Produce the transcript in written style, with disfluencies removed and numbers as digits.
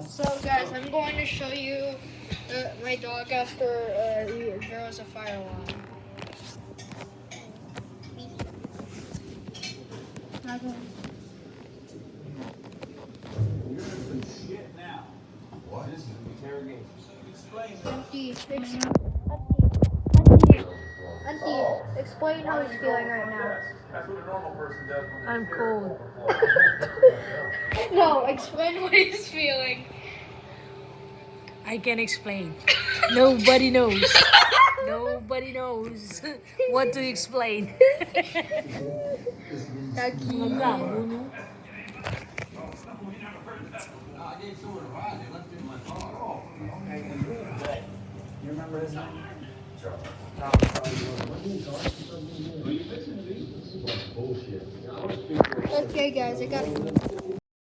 So guys, I'm going to show you my dog after there was a fire alarm. Auntie, Auntie, explain how he's feeling right now. I'm cold. No, explain what he's feeling. I can explain. Nobody knows. Nobody knows what to explain. Magabo, no? You remember his name? Okay, guys, I got